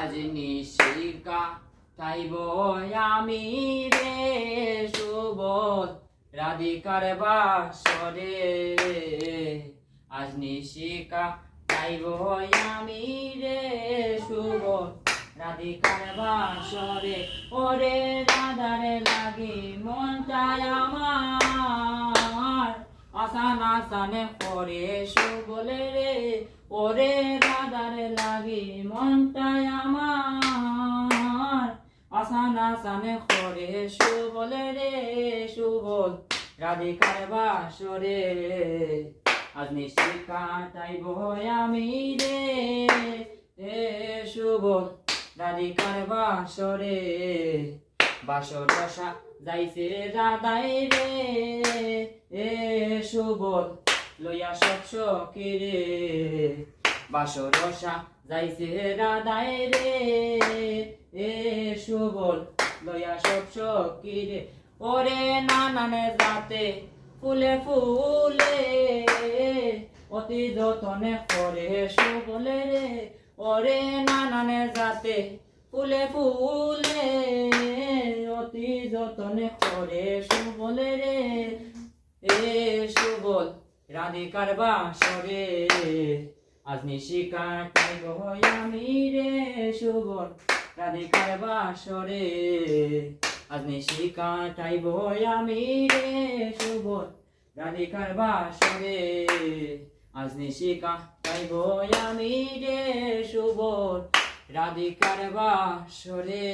আজ নিশিকা তাইব আমি রে সুবোধ রাধিকার বাসরে আজ নিশিকা তাইব আমি রে সুবোধ রাধিকার বাসরে ওরে রাধারে লাগি মনটায় আমার আসান আসানে করে সুবলে রে ওরে রাধারে লাগি মনটায় আমার আসান আসানে করে সুবলে রে সুবোধ রাধিকার বাসরে আজ নিশিকা তাইব আমি রে সুবোধ রাধিকার বাসরে বাসর রসা যাইছে রাধাই রে সুবোধ লইয়া সব সখী রে বাসর রসা যাইছে রাধাই রে সুবোধ লইয়া সব সখী রে ওরে নানানে যাতে ফুলে ফুলে অতি যতনে করে সুবলে রে ওরে নানানে যাতে ফুলে ফুলে অতি যতনে করে সুবলে রে সুবল রাধিকার বাসরে আজ নিশিকা তাইব আমি রে সুবল রাধিকার বাসরে আজ নিশিকা তাইব আমি রে সুবল রাধিকার বাসরে আজ নিশিকা তাইব আমি রে সুবোধ রাধিকার বাসরে।